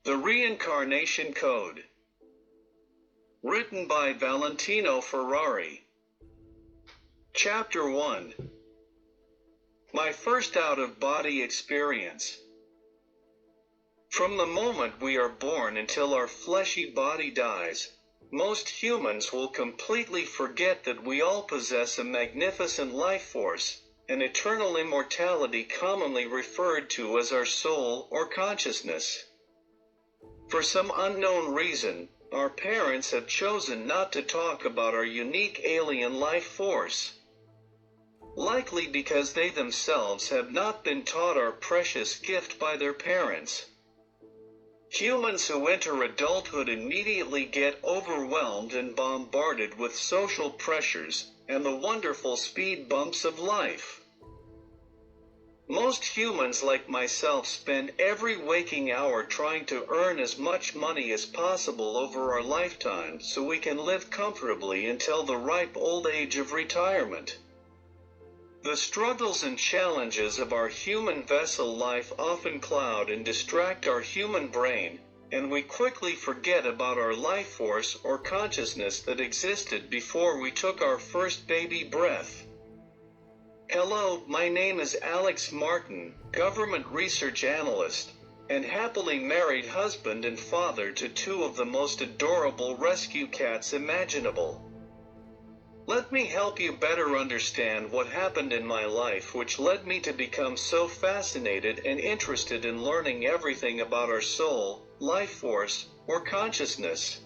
The Reincarnation Code. Written by Valentino Ferrari. Chapter 1. My first out-of-body experience. From the moment we are born until our fleshy body dies, most humans will completely forget that we all possess a magnificent life force, an eternal immortality commonly referred to as our soul or consciousness. For some unknown reason, our parents have chosen not to talk about our unique alien life force. Likely because they themselves have not been taught our precious gift by their parents. Humans who enter adulthood immediately get overwhelmed and bombarded with social pressures and the wonderful speed bumps of life. Most humans like myself spend every waking hour trying to earn as much money as possible over our lifetime so we can live comfortably until the ripe old age of retirement. The struggles and challenges of our human vessel life often cloud and distract our human brain, and we quickly forget about our life force or consciousness that existed before we took our first baby breath. Hello, my name is Alex Martin, government research analyst, and happily married husband and father to two of the most adorable rescue cats imaginable. Let me help you better understand what happened in my life which led me to become so fascinated and interested in learning everything about our soul, life force, or consciousness.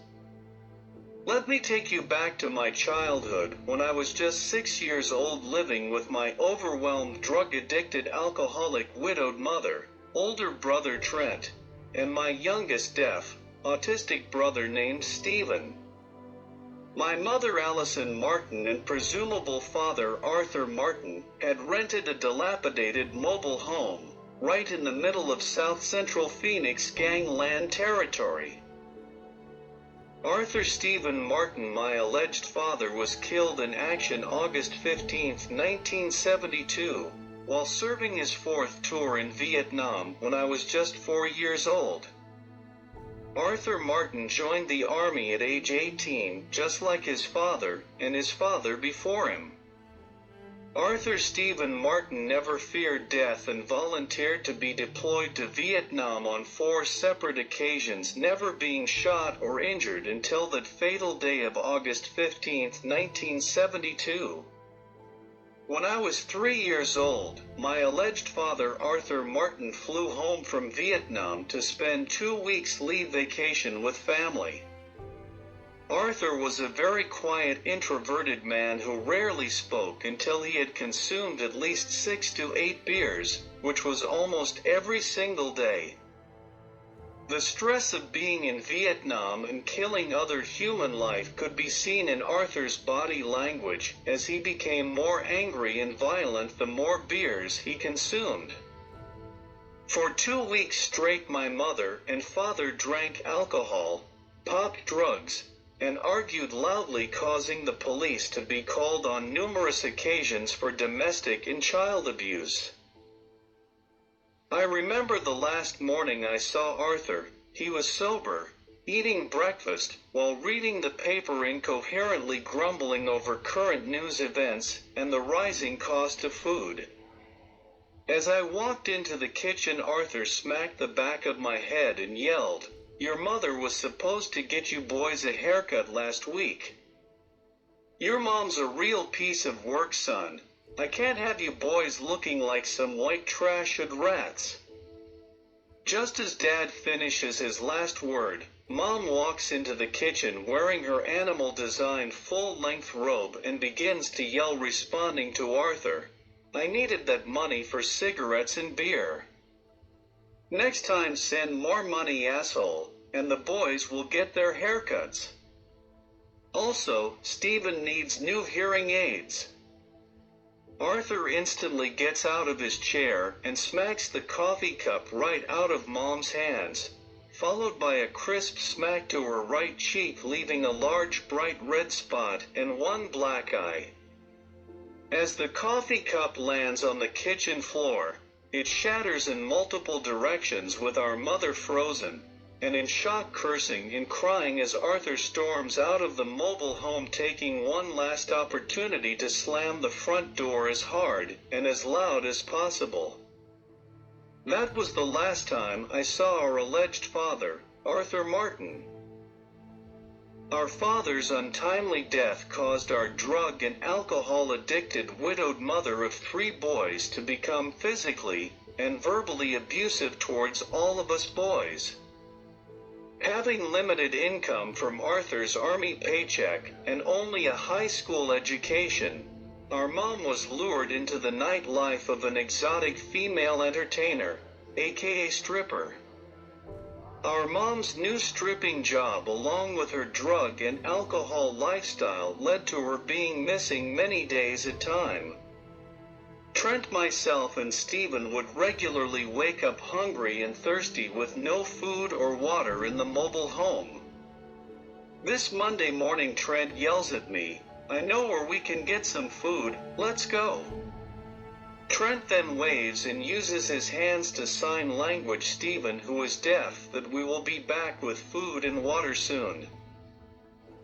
Let me take you back to my childhood when I was just 6 years old living with my overwhelmed drug-addicted alcoholic widowed mother, older brother Trent, and my youngest deaf, autistic brother named Stephen. My mother Allison Martin and presumable father Arthur Martin had rented a dilapidated mobile home, right in the middle of South Central Phoenix gangland territory. Arthur Stephen Martin, my alleged father, was killed in action August 15, 1972, while serving his fourth tour in Vietnam when I was just 4 years old. Arthur Martin joined the Army at age 18, just like his father, and his father before him. Arthur Stephen Martin never feared death and volunteered to be deployed to Vietnam on 4 separate occasions, never being shot or injured until that fatal day of August 15, 1972. When I was 3 years old, my alleged father Arthur Martin flew home from Vietnam to spend 2 weeks leave vacation with family. Arthur was a very quiet, introverted man who rarely spoke until he had consumed at least 6 to 8 beers, which was almost every single day. The stress of being in Vietnam and killing other human life could be seen in Arthur's body language as he became more angry and violent the more beers he consumed. For 2 weeks straight my mother and father drank alcohol, popped drugs, and argued loudly, causing the police to be called on numerous occasions for domestic and child abuse. I remember the last morning I saw Arthur. He was sober, eating breakfast, while reading the paper, incoherently grumbling over current news events and the rising cost of food. As I walked into the kitchen, Arthur smacked the back of my head and yelled, "Your mother was supposed to get you boys a haircut last week. Your mom's a real piece of work, son. I can't have you boys looking like some white trash-ud rats." Just as Dad finishes his last word, Mom walks into the kitchen wearing her animal-designed full-length robe and begins to yell, responding to Arthur, "I needed that money for cigarettes and beer. Next time send more money, asshole, and the boys will get their haircuts. Also, Stephen needs new hearing aids." Arthur instantly gets out of his chair and smacks the coffee cup right out of Mom's hands, followed by a crisp smack to her right cheek, leaving a large bright red spot and one black eye. As the coffee cup lands on the kitchen floor, it shatters in multiple directions with our mother frozen, and in shock cursing and crying as Arthur storms out of the mobile home, taking one last opportunity to slam the front door as hard and as loud as possible. That was the last time I saw our alleged father, Arthur Martin. Our father's untimely death caused our drug and alcohol-addicted widowed mother of 3 boys to become physically and verbally abusive towards all of us boys. Having limited income from Arthur's army paycheck and only a high school education, our mom was lured into the nightlife of an exotic female entertainer, aka stripper. Our mom's new stripping job, along with her drug and alcohol lifestyle, led to her being missing many days at a time. Trent, myself, and Stephen would regularly wake up hungry and thirsty with no food or water in the mobile home. This Monday morning, Trent yells at me, "I know where we can get some food, let's go." Trent then waves and uses his hands to sign language Stephen, who is deaf, that we will be back with food and water soon.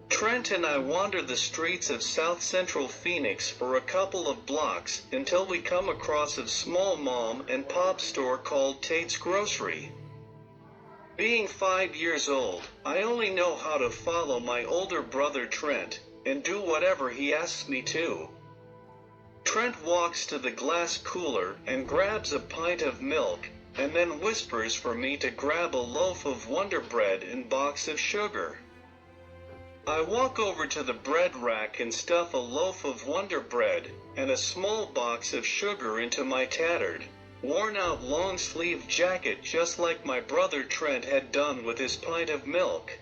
Trent and I wander the streets of South Central Phoenix for a couple of blocks until we come across a small mom and pop store called Tate's Grocery. Being 5 years old, I only know how to follow my older brother Trent and do whatever he asks me to. Trent walks to the glass cooler and grabs a pint of milk, and then whispers for me to grab a loaf of Wonder Bread and box of sugar. I walk over to the bread rack and stuff a loaf of Wonder Bread and a small box of sugar into my tattered, worn-out long-sleeved jacket, just like my brother Trent had done with his pint of milk.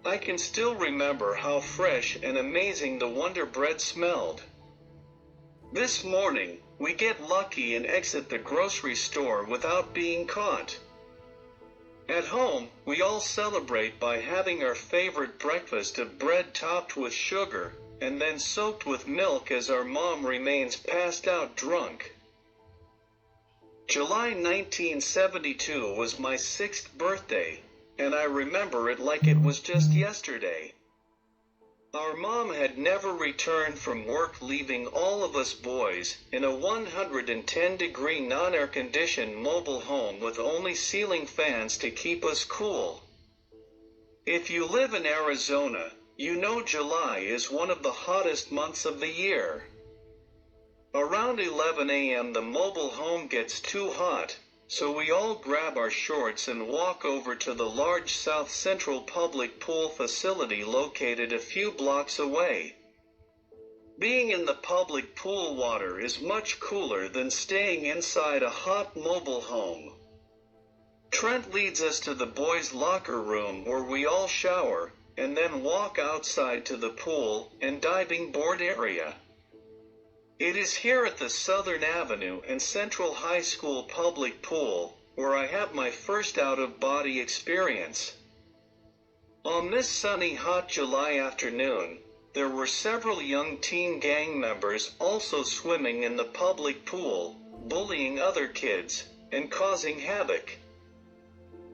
I can still remember how fresh and amazing the Wonder Bread smelled. This morning, we get lucky and exit the grocery store without being caught. At home, we all celebrate by having our favorite breakfast of bread topped with sugar, and then soaked with milk as our mom remains passed out drunk. July 1972 was my 6th birthday, and I remember it like it was just yesterday. Our mom had never returned from work, leaving all of us boys in a 110-degree non-air-conditioned mobile home with only ceiling fans to keep us cool. If you live in Arizona, you know July is one of the hottest months of the year. Around 11 a.m. the mobile home gets too hot, so we all grab our shorts and walk over to the large South Central public pool facility located a few blocks away. Being in the public pool water is much cooler than staying inside a hot mobile home. Trent leads us to the boys' locker room where we all shower, and then walk outside to the pool and diving board area. It is here at the Southern Avenue and Central High School public pool where I have my first out-of-body experience. On this sunny, hot July afternoon, there were several young teen gang members also swimming in the public pool, bullying other kids, and causing havoc.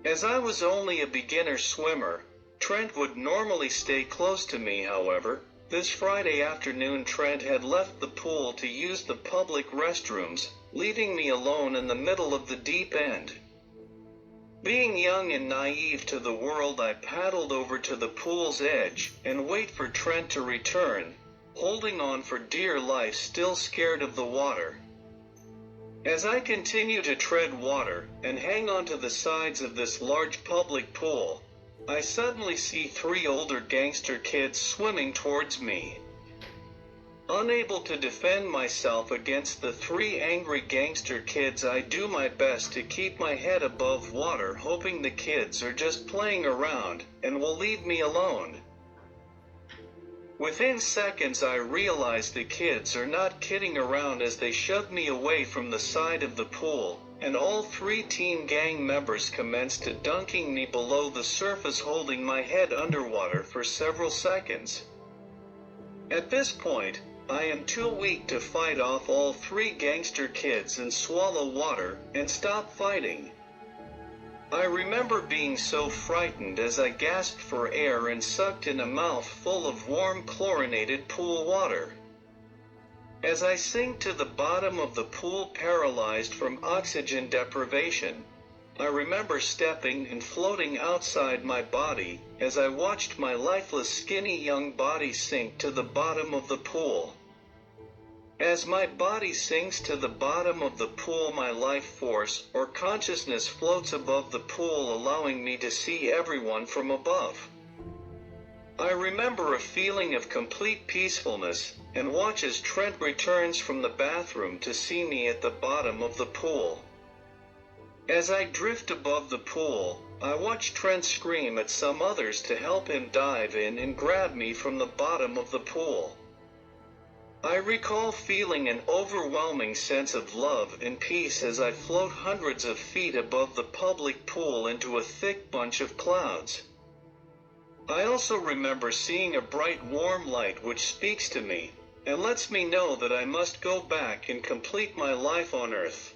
As I was only a beginner swimmer, Trent would normally stay close to me. However, this Friday afternoon Trent had left the pool to use the public restrooms, leaving me alone in the middle of the deep end. Being young and naive to the world, I paddled over to the pool's edge and wait for Trent to return, holding on for dear life, still scared of the water. As I continue to tread water and hang on to the sides of this large public pool, I suddenly see 3 older gangster kids swimming towards me. Unable to defend myself against the 3 angry gangster kids, I do my best to keep my head above water, hoping the kids are just playing around and will leave me alone. Within seconds I realize the kids are not kidding around as they shove me away from the side of the pool, and all 3 teen gang members commenced to dunking me below the surface, holding my head underwater for several seconds. At this point, I am too weak to fight off all 3 gangster kids and swallow water and stop fighting. I remember being so frightened as I gasped for air and sucked in a mouth full of warm chlorinated pool water. As I sank to the bottom of the pool paralyzed from oxygen deprivation, I remember stepping and floating outside my body as I watched my lifeless skinny young body sink to the bottom of the pool. As my body sinks to the bottom of the pool, my life force or consciousness floats above the pool, allowing me to see everyone from above. I remember a feeling of complete peacefulness and watch as Trent returns from the bathroom to see me at the bottom of the pool. As I drift above the pool, I watch Trent scream at some others to help him dive in and grab me from the bottom of the pool. I recall feeling an overwhelming sense of love and peace as I float hundreds of feet above the public pool into a thick bunch of clouds. I also remember seeing a bright warm light which speaks to me and lets me know that I must go back and complete my life on Earth.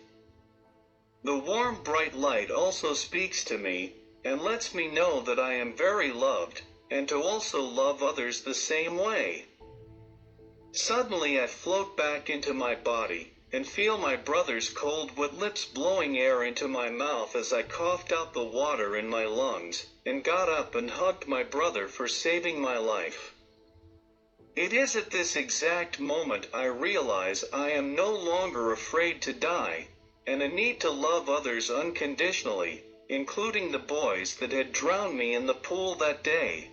The warm bright light also speaks to me and lets me know that I am very loved and to also love others the same way. Suddenly I float back into my body and feel my brother's cold wet lips blowing air into my mouth as I coughed out the water in my lungs and got up and hugged my brother for saving my life. It is at this exact moment I realize I am no longer afraid to die, and a need to love others unconditionally, including the boys that had drowned me in the pool that day.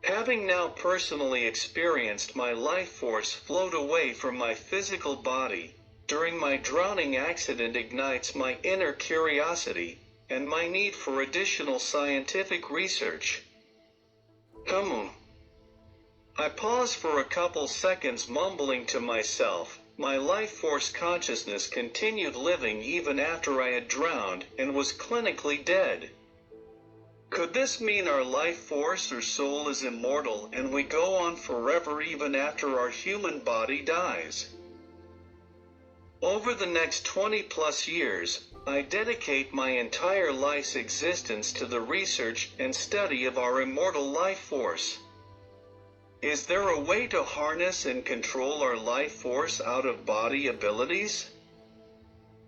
Having now personally experienced my life force float away from my physical body during my drowning accident ignites my inner curiosity and my need for additional scientific research. Come on. I pause for a couple seconds, mumbling to myself. My life force consciousness continued living even after I had drowned and was clinically dead. Could this mean our life force or soul is immortal and we go on forever even after our human body dies? Over the next 20 plus years, I dedicate my entire life's existence to the research and study of our immortal life force. Is there a way to harness and control our life force out of body abilities?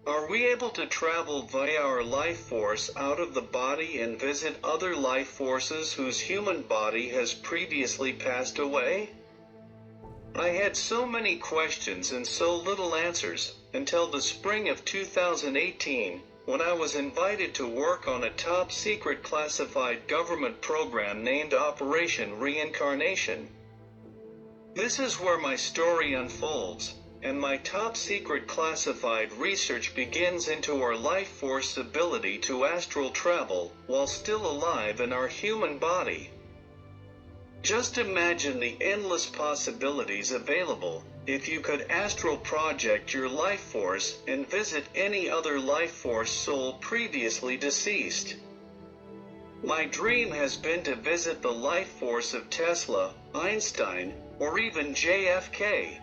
Are we able to travel via our life force out of the body and visit other life forces whose human body has previously passed away? I had so many questions and so little answers, until the spring of 2018, when I was invited to work on a top-secret classified government program named Operation Reincarnation. This is where my story unfolds, and my top-secret classified research begins into our life force ability to astral travel while still alive in our human body. Just imagine the endless possibilities available if you could astral project your life force and visit any other life force soul previously deceased. My dream has been to visit the life force of Tesla, Einstein, or even JFK.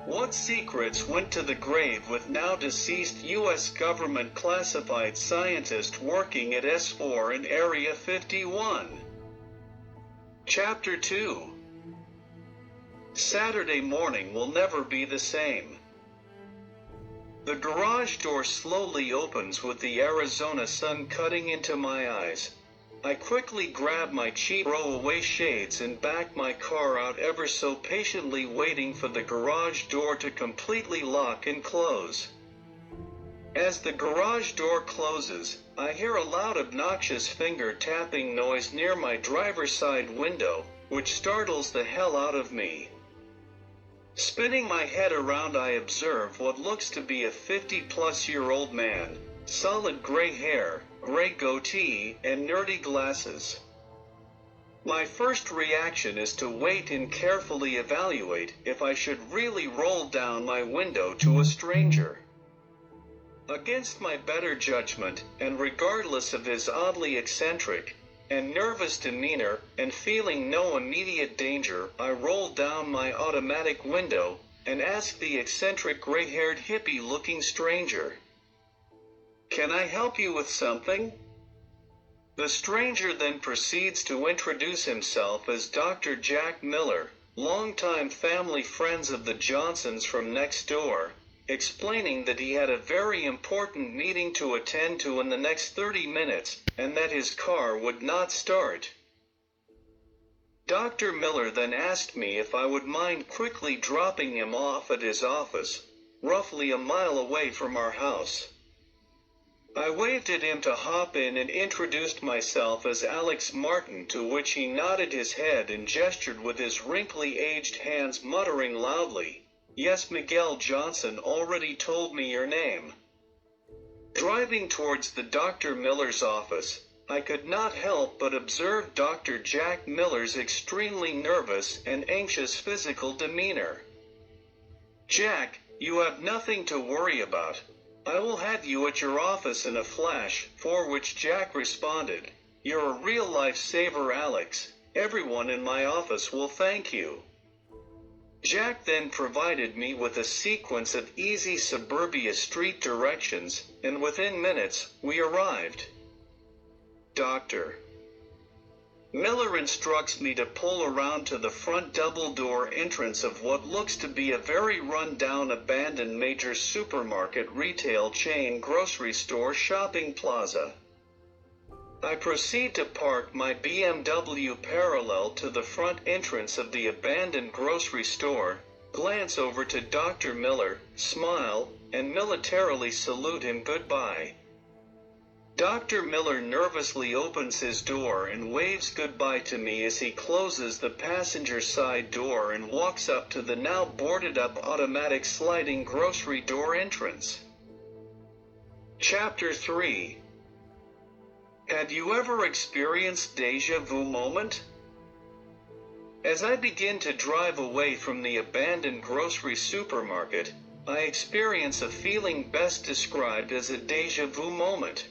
What secrets went to the grave with now deceased U.S. government classified scientist working at S4 in Area 51? Chapter 2. Saturday morning will never be the same. The garage door slowly opens with the Arizona sun cutting into my eyes. I quickly grab my cheap throwaway shades and back my car out, ever so patiently waiting for the garage door to completely lock and close. As the garage door closes, I hear a loud obnoxious finger tapping noise near my driver's side window, which startles the hell out of me. Spinning my head around, I observe what looks to be a 50-plus-year-old man, solid gray hair, gray goatee, and nerdy glasses. My first reaction is to wait and carefully evaluate if I should really roll down my window to a stranger. Against my better judgment, and regardless of his oddly eccentric and nervous demeanor, and feeling no immediate danger, I roll down my automatic window and ask the eccentric gray-haired hippie-looking stranger, Can I help you with something? The stranger then proceeds to introduce himself as Dr. Jack Miller, longtime family friends of the Johnsons from next door, explaining that he had a very important meeting to attend to in the next 30 minutes, and that his car would not start. Dr. Miller then asked me if I would mind quickly dropping him off at his office, roughly a mile away from our house. I waved at him to hop in and introduced myself as Alex Martin, to which he nodded his head and gestured with his wrinkly aged hands, muttering loudly, "Yes, Miguel Johnson already told me your name." Driving towards the Dr. Miller's office, I could not help but observe Dr. Jack Miller's extremely nervous and anxious physical demeanor. "Jack, you have nothing to worry about. I will have you at your office in a flash," for which Jack responded, "You're a real lifesaver, Alex. Everyone in my office will thank you." Jack then provided me with a sequence of easy suburbia street directions, and within minutes, we arrived. Dr. Miller instructs me to pull around to the front double-door entrance of what looks to be a very run-down, abandoned major supermarket retail chain grocery store shopping plaza. I proceed to park my BMW parallel to the front entrance of the abandoned grocery store, glance over to Dr. Miller, smile, and militarily salute him goodbye. Dr. Miller nervously opens his door and waves goodbye to me as he closes the passenger side door and walks up to the now boarded-up automatic sliding grocery door entrance. Chapter 3. Have you ever experienced déjà vu moment? As I begin to drive away from the abandoned grocery supermarket, I experience a feeling best described as a déjà vu moment.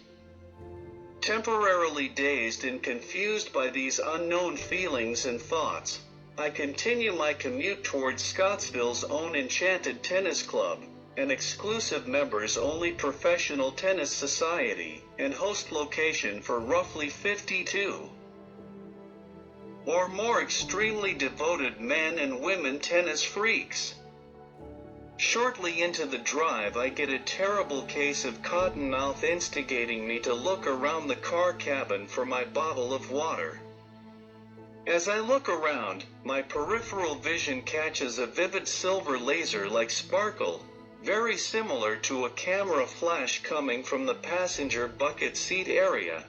Temporarily dazed and confused by these unknown feelings and thoughts, I continue my commute towards Scottsville's own Enchanted Tennis Club, an exclusive members-only professional tennis society, and host location for roughly 52 or more extremely devoted men and women tennis freaks. Shortly into the drive, I get a terrible case of cottonmouth instigating me to look around the car cabin for my bottle of water. As I look around, my peripheral vision catches a vivid silver laser-like sparkle, very similar to a camera flash coming from the passenger bucket seat area.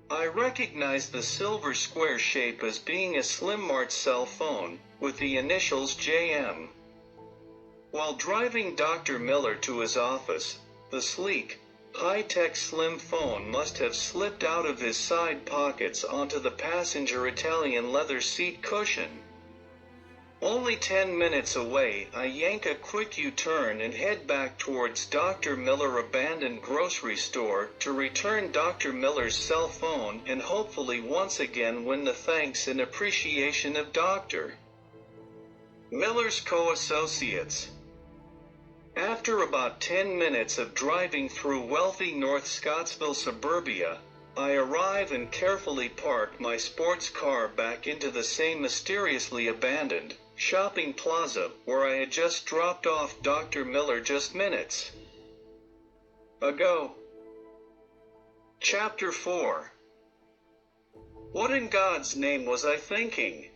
I recognize the silver square shape as being a Slimmart cell phone, with the initials JM. While driving Dr. Miller to his office, the sleek, high-tech slim phone must have slipped out of his side pockets onto the passenger Italian leather seat cushion. Only 10 minutes away, I yank a quick U-turn and head back towards Dr. Miller abandoned grocery store to return Dr. Miller's cell phone and hopefully once again win the thanks and appreciation of Dr. Miller's co-associates. After about 10 minutes of driving through wealthy North Scottsville suburbia, I arrive and carefully park my sports car back into the same mysteriously abandoned shopping plaza where I had just dropped off Dr. Miller just minutes ago. Chapter 4. What in God's name was I thinking?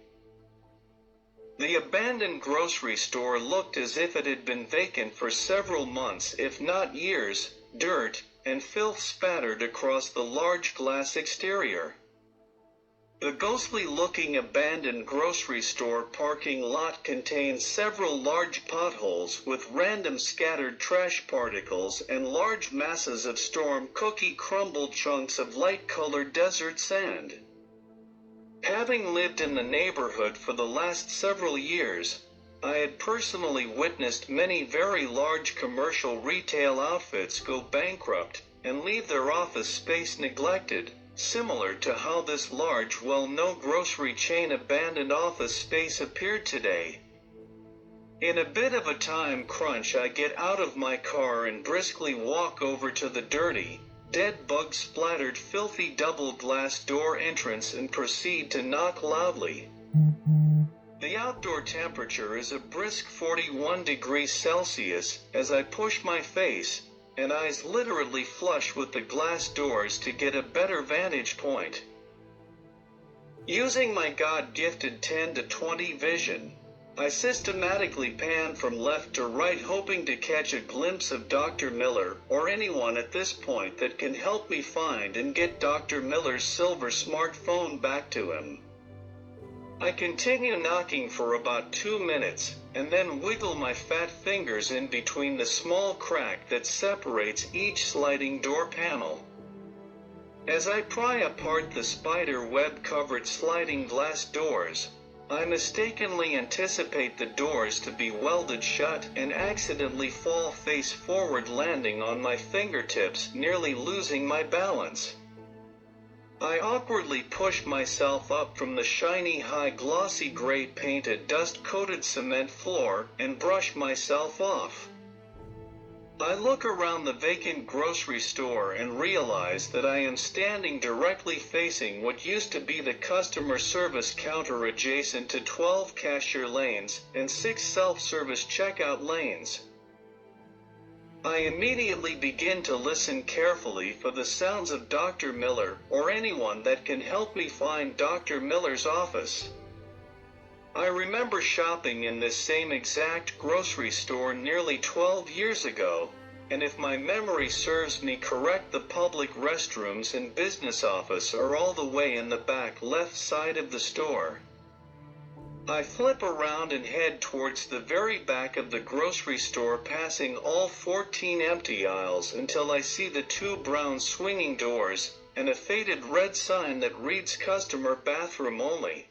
The abandoned grocery store looked as if it had been vacant for several months, if not years. Dirt and filth spattered across the large glass exterior. The ghostly-looking abandoned grocery store parking lot contains several large potholes with random scattered trash particles and large masses of storm cookie crumbled chunks of light-colored desert sand. Having lived in the neighborhood for the last several years, I had personally witnessed many very large commercial retail outfits go bankrupt and leave their office space neglected, similar to how this large, well-known grocery chain abandoned office space appeared today. In a bit of a time crunch, I get out of my car and briskly walk over to the dirty, dead bug-splattered filthy double glass door entrance and proceed to knock loudly. The outdoor temperature is a brisk 41 degrees Celsius as I push my face and eyes literally flush with the glass doors to get a better vantage point. Using my God-gifted 10 to 20 vision, I systematically pan from left to right, hoping to catch a glimpse of Dr. Miller or anyone at this point that can help me find and get Dr. Miller's silver smartphone back to him. I continue knocking for about 2 minutes, and then wiggle my fat fingers in between the small crack that separates each sliding door panel. As I pry apart the spider web-covered sliding glass doors, I mistakenly anticipate the doors to be welded shut and accidentally fall face forward, landing on my fingertips, nearly losing my balance. I awkwardly push myself up from the shiny, high, glossy gray painted, dust-coated cement floor and brush myself off. I look around the vacant grocery store and realize that I am standing directly facing what used to be the customer service counter, adjacent to 12 cashier lanes and 6 self-service checkout lanes. I immediately begin to listen carefully for the sounds of Dr. Miller or anyone that can help me find Dr. Miller's office. I remember shopping in this same exact grocery store nearly 12 years ago, and if my memory serves me correct, the public restrooms and business office are all the way in the back left side of the store. I flip around and head towards the very back of the grocery store, passing all 14 empty aisles until I see the 2 brown swinging doors and a faded red sign that reads "Customer Bathroom Only."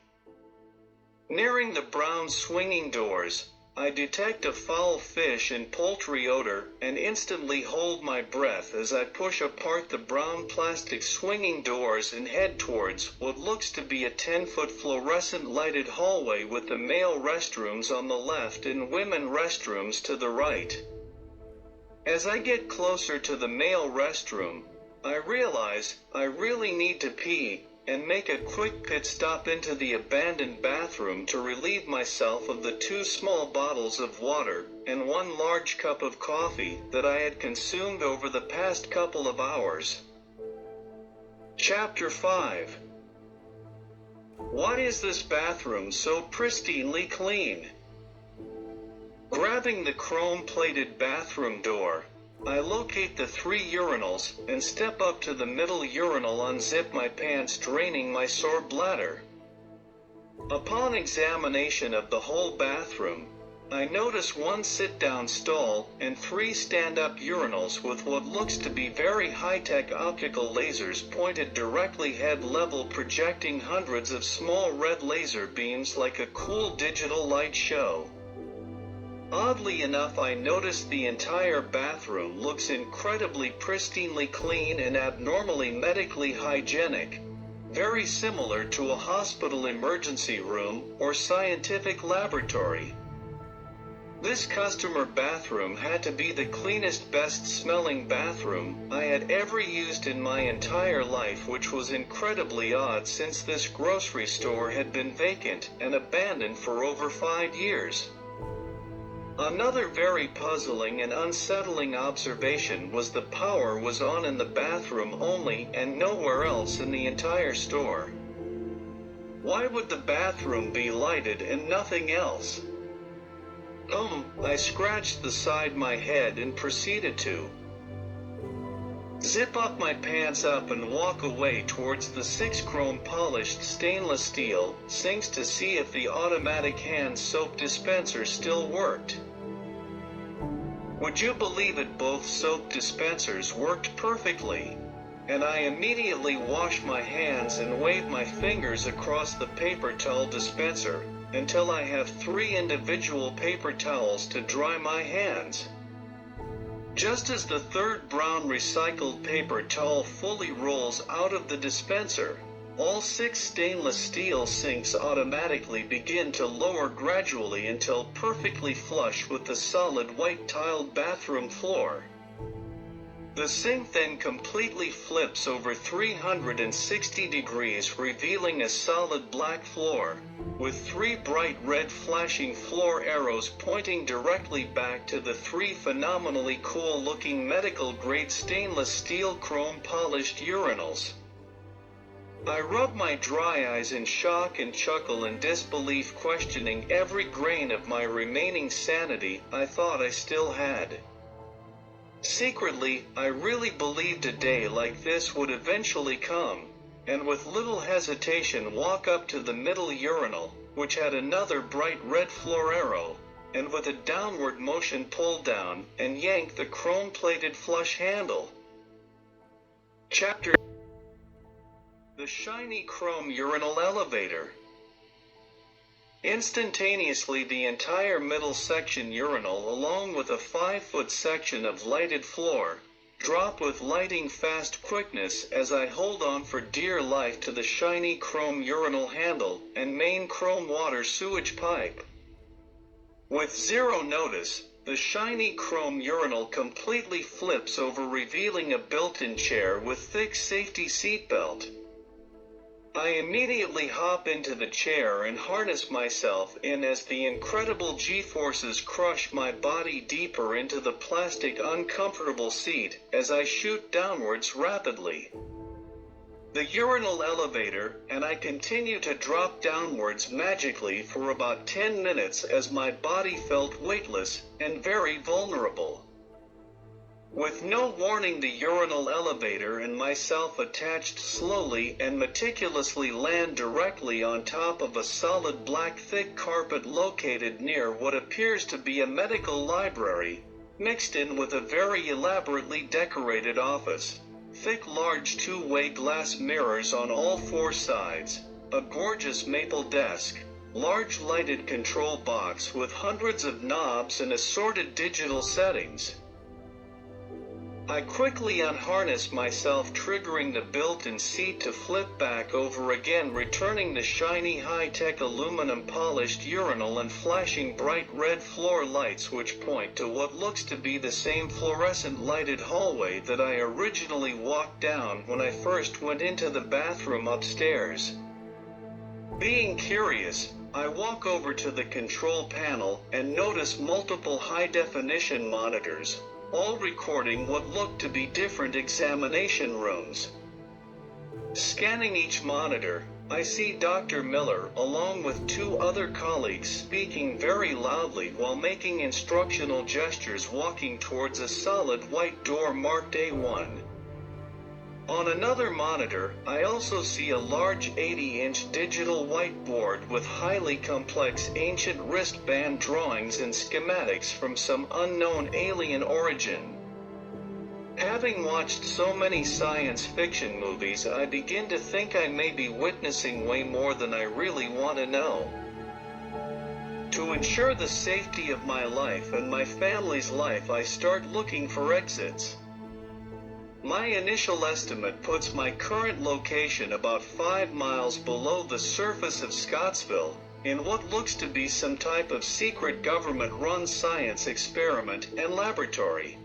Nearing the brown swinging doors, I detect a foul fish and poultry odor and instantly hold my breath as I push apart the brown plastic swinging doors and head towards what looks to be a 10-foot fluorescent lighted hallway with the male restrooms on the left and women restrooms to the right. As I get closer to the male restroom, I realize I really need to pee and make a quick pit stop into the abandoned bathroom to relieve myself of the 2 small bottles of water and 1 large cup of coffee that I had consumed over the past couple of hours. Chapter 5. Why is this bathroom so pristinely clean? Grabbing the chrome-plated bathroom door, I locate the 3 urinals and step up to the middle urinal, unzip my pants, draining my sore bladder. Upon examination of the whole bathroom, I notice 1 sit-down stall and 3 stand-up urinals with what looks to be very high-tech optical lasers pointed directly head level, projecting hundreds of small red laser beams like a cool digital light show. Oddly enough, I noticed the entire bathroom looks incredibly pristinely clean and abnormally medically hygienic, very similar to a hospital emergency room or scientific laboratory. This customer bathroom had to be the cleanest, best-smelling bathroom I had ever used in my entire life, which was incredibly odd since this grocery store had been vacant and abandoned for over 5 years. Another very puzzling and unsettling observation was the power was on in the bathroom only and nowhere else in the entire store. Why would the bathroom be lighted and nothing else? I scratched the side of my head and proceeded to zip up my pants up and walk away towards the 6 chrome-polished stainless steel sinks to see if the automatic hand soap dispenser still worked. Would you believe it, both soap dispensers worked perfectly, and I immediately washed my hands and waved my fingers across the paper towel dispenser until I have 3 individual paper towels to dry my hands. Just as the 3rd brown recycled paper towel fully rolls out of the dispenser, all 6 stainless steel sinks automatically begin to lower gradually until perfectly flush with the solid white tiled bathroom floor. The sink then completely flips over 360 degrees, revealing a solid black floor, with 3 bright red flashing floor arrows pointing directly back to the 3 phenomenally cool looking medical grade stainless steel chrome polished urinals. I rub my dry eyes in shock and chuckle in disbelief, questioning every grain of my remaining sanity I thought I still had. Secretly, I really believed a day like this would eventually come, and with little hesitation walk up to the middle urinal, which had another bright red floor arrow, and with a downward motion pull down and yank the chrome-plated flush handle. Chapter: The shiny chrome urinal elevator. Instantaneously, the entire middle section urinal, along with a 5-foot section of lighted floor, drop with lightning fast quickness as I hold on for dear life to the shiny chrome urinal handle and main chrome water sewage pipe. With zero notice, the shiny chrome urinal completely flips over, revealing a built-in chair with thick safety seatbelt. I immediately hop into the chair and harness myself in as the incredible G-forces crush my body deeper into the plastic uncomfortable seat as I shoot downwards rapidly. The urinal elevator, and I continue to drop downwards magically for about 10 minutes as my body felt weightless and very vulnerable. With no warning, the urinal elevator and myself attached slowly and meticulously land directly on top of a solid black thick carpet located near what appears to be a medical library, mixed in with a very elaborately decorated office, thick large 2-way glass mirrors on all 4 sides, a gorgeous maple desk, large lighted control box with hundreds of knobs and assorted digital settings. I quickly unharness myself, triggering the built-in seat to flip back over again, returning the shiny high-tech aluminum polished urinal and flashing bright red floor lights which point to what looks to be the same fluorescent lighted hallway that I originally walked down when I first went into the bathroom upstairs. Being curious, I walk over to the control panel and notice multiple high-definition monitors, all recording what look to be different examination rooms. Scanning each monitor, I see Dr. Miller along with 2 other colleagues speaking very loudly while making instructional gestures, walking towards a solid white door marked A1. On another monitor, I also see a large 80-inch digital whiteboard with highly complex ancient wristband drawings and schematics from some unknown alien origin. Having watched so many science fiction movies, I begin to think I may be witnessing way more than I really want to know. To ensure the safety of my life and my family's life, I start looking for exits. My initial estimate puts my current location about 5 miles below the surface of Scottsville, in what looks to be some type of secret government-run science experiment and laboratory.